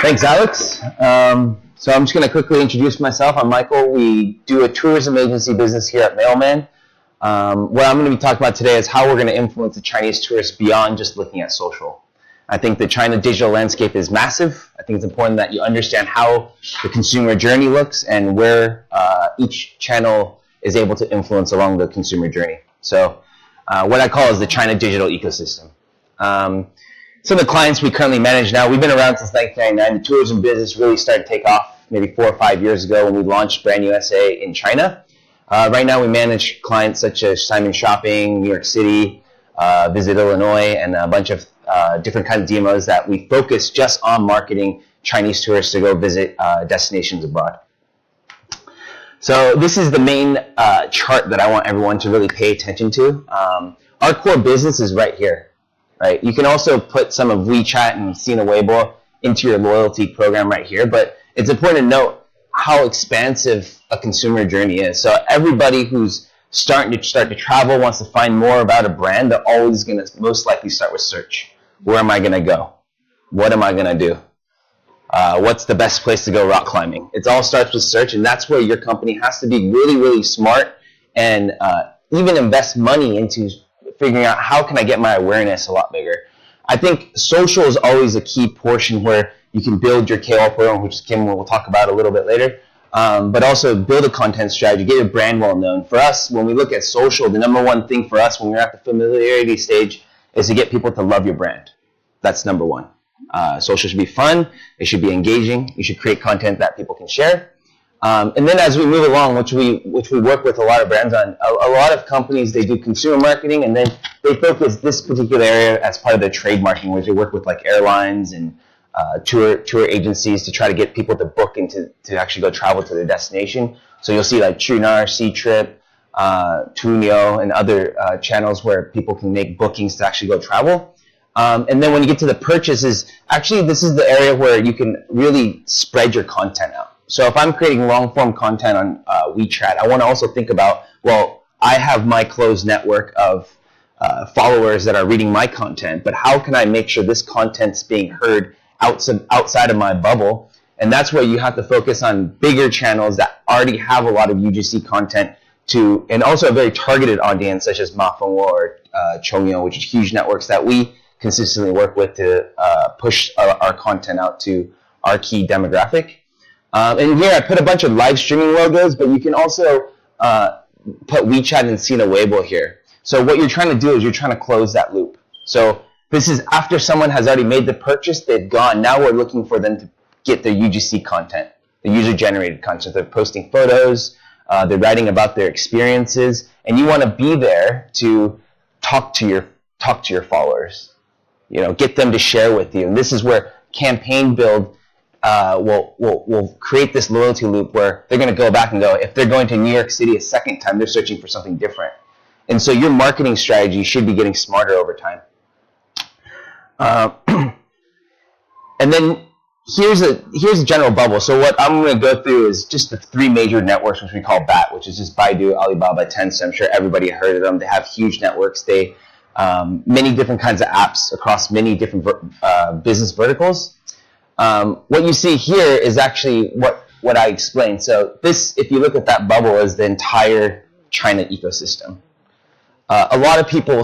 Thanks, Alex. So I'm just going to quickly introduce myself. I'm Michael. We do a tourism agency business here at Mailman. What I'm going to be talking about today is how we're going to influence the Chinese tourists beyond just looking at social. I think the China digital landscape is massive. I think it's important that you understand how the consumer journey looks and where each channel is able to influence along the consumer journey. So what I call is the China digital ecosystem. Some of the clients we currently manage now, we've been around since 1999. The tourism business really started to take off maybe 4 or 5 years ago when we launched Brand USA in China. Right now we manage clients such as Simon Shopping, New York City, Visit Illinois, and a bunch of different kinds of DMOs that we focus just on marketing Chinese tourists to go visit destinations abroad. So this is the main chart that I want everyone to really pay attention to. Our core business is right here. Right? You can also put some of WeChat and Sina Weibo into your loyalty program right here, but it's important to note how expansive a consumer journey is. So everybody who's starting to travel, wants to find more about a brand, they're always going to most likely start with search. Where am I going to go? What am I going to do? What's the best place to go rock climbing? It all starts with search, and that's where your company has to be really, really smart and even invest money into figuring out how can I get my awareness a lot bigger. I think social is always a key portion where you can build your KOL program, which Kim will talk about a little bit later, but also build a content strategy, get your brand well known. For us, when we look at social, the number one thing for us when we're at the familiarity stage is to get people to love your brand. That's number one. Social should be fun, it should be engaging, you should create content that people can share. And then as we move along, which we work with a lot of brands on, a lot of companies, they do consumer marketing, and then they focus this particular area as part of their trade marketing, which they work with like airlines and tour agencies to try to get people to book and to actually go travel to their destination. So you'll see like Qunar, C-Trip, Tunio, and other channels where people can make bookings to actually go travel. And then when you get to the purchases, actually this is the area where you can really spread your content out. So if I'm creating long-form content on WeChat, I want to also think about, well, I have my closed network of followers that are reading my content, but how can I make sure this content's being heard outside of my bubble? And that's where you have to focus on bigger channels that already have a lot of UGC content and also a very targeted audience such as Mafengwo or Chongyo, which is huge networks that we consistently work with to push our content out to our key demographic. And here I put a bunch of live streaming logos, but you can also put WeChat and Sina Weibo here. So what you're trying to do is you're trying to close that loop. So this is after someone has already made the purchase, they've gone. Now we're looking for them to get their UGC content, the user-generated content. They're posting photos, they're writing about their experiences, and you want to be there to talk to your followers. You know, get them to share with you. And this is where campaign build will create this loyalty loop where they're going to go back and go, if they're going to New York City a second time, they're searching for something different. And so your marketing strategy should be getting smarter over time. And then here's a general bubble. So what I'm going to go through is just the 3 major networks, which we call BAT, which is just Baidu, Alibaba, Tencent. I'm sure everybody heard of them. They have huge networks. They many different kinds of apps across many different business verticals. What you see here is actually what I explained. So this, if you look at that bubble, is the entire China ecosystem. A lot of people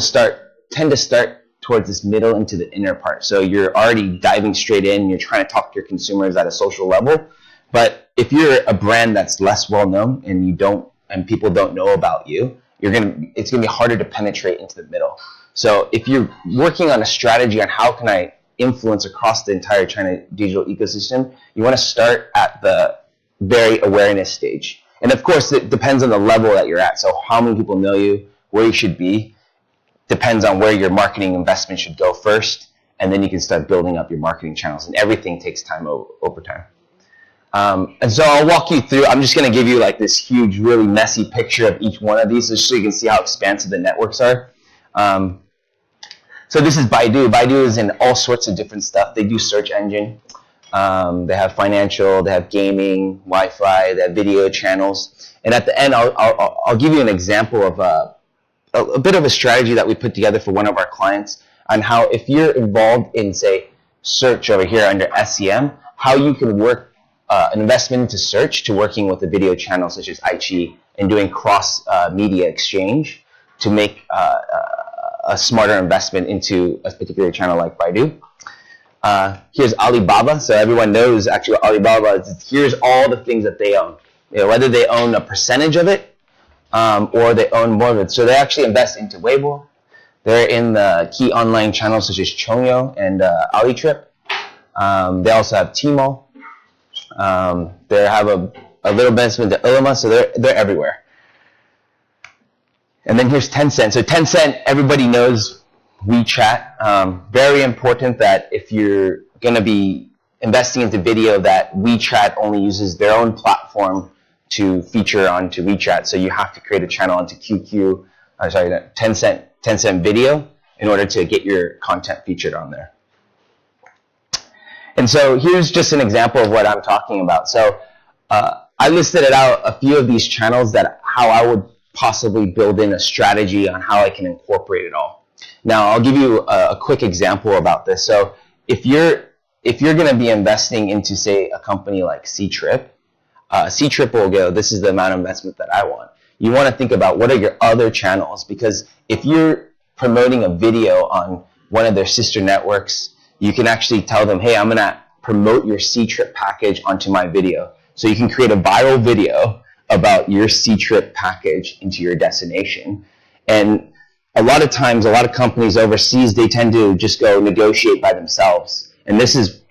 tend to start towards this middle into the inner part. So you're already diving straight in, you're trying to talk to your consumers at a social level. But if you're a brand that's less well known and people don't know about you, it's gonna be harder to penetrate into the middle. So if you're working on a strategy on how can I influence across the entire China digital ecosystem, you want to start at the very awareness stage. And of course, it depends on the level that you're at. So how many people know you, where you should be, depends on where your marketing investment should go first, and then you can start building up your marketing channels. And everything takes time over time. And so I'll walk you through. I'm just going to give you like this huge, really messy picture of each one of these, just so you can see how expansive the networks are. So this is Baidu. Baidu is in all sorts of different stuff. They do search engine. They have financial. They have gaming, Wi-Fi. They have video channels. And at the end, I'll give you an example of a bit of a strategy that we put together for one of our clients on how if you're involved in, say, search over here under SEM, how you can work an investment into search to working with a video channel such as iQIYI and doing cross media exchange to make a smarter investment into a particular channel like Baidu. Here's Alibaba. So everyone knows actually what Alibaba is. Here's all the things that they own. Whether they own a percentage of it or they own more of it. So they actually invest into Weibo. They're in the key online channels such as Chongyo and AliTrip. They also have Tmall. They have a little investment into Ele.me, so they're everywhere. And then here's Tencent. So Tencent, everybody knows WeChat. Very important that if you're going to be investing into video, that WeChat only uses their own platform to feature onto WeChat. So you have to create a channel onto Tencent Video in order to get your content featured on there. And so here's just an example of what I'm talking about. So I listed it out, a few of these channels, that how I would possibly build in a strategy on how I can incorporate it all. Now I'll give you a quick example about this. So if you're going to be investing into, say, a company like Ctrip, Ctrip will go, this is the amount of investment that I want. You want to think about what are your other channels, because if you're promoting a video on one of their sister networks, you can actually tell them, hey, I'm going to promote your Ctrip package onto my video. So you can create a viral video about your Ctrip package into your destination. And a lot of times, a lot of companies overseas, they tend to just go negotiate by themselves. And this is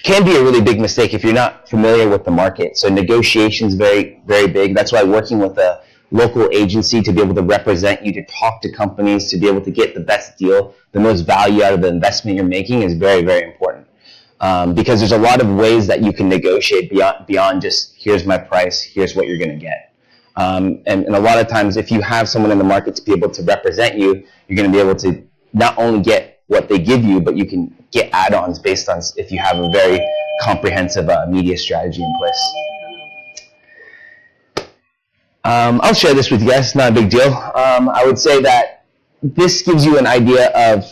can be a really big mistake if you're not familiar with the market. So negotiation is very, very big. That's why working with a local agency to be able to represent you, to talk to companies, to be able to get the best deal, the most value out of the investment you're making is very, very important. Because there's a lot of ways that you can negotiate beyond just, here's my price, here's what you're going to get. And a lot of times, if you have someone in the market to be able to represent you, you're going to be able to not only get what they give you, but you can get add-ons based on if you have a very comprehensive media strategy in place. I'll share this with you guys. It's not a big deal. I would say that this gives you an idea of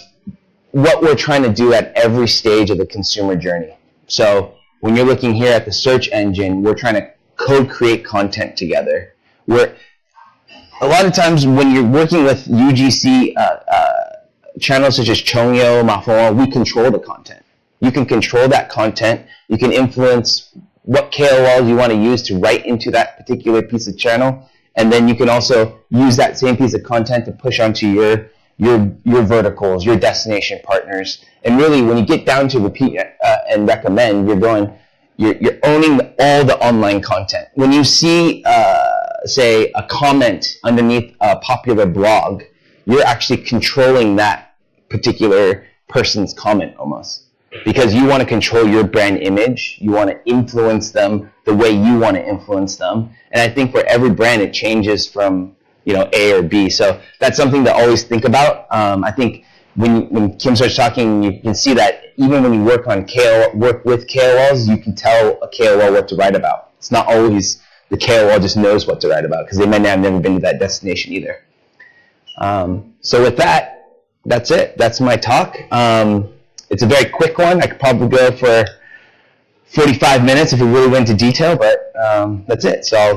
what we're trying to do at every stage of the consumer journey. So when you're looking here at the search engine, we're trying to co-create content together. A lot of times when you're working with UGC channels such as Chongyo, Mafo, we control the content. You can control that content. You can influence what KOLs you want to use to write into that particular piece of channel. And then you can also use that same piece of content to push onto your verticals, your destination partners. And really, when you get down to repeat and recommend, you're owning all the online content. When you see, say, a comment underneath a popular blog, you're actually controlling that particular person's comment almost, because you want to control your brand image. You want to influence them the way you want to influence them. And I think for every brand, it changes from A or B. So that's something to always think about. I think when Kim starts talking, you can see that even when you work with KOLs, you can tell a KOL what to write about. It's not always the KOL just knows what to write about, because they might have never been to that destination either. So with that, that's it. That's my talk. It's a very quick one. I could probably go for 45 minutes if we really went into detail, but that's it. So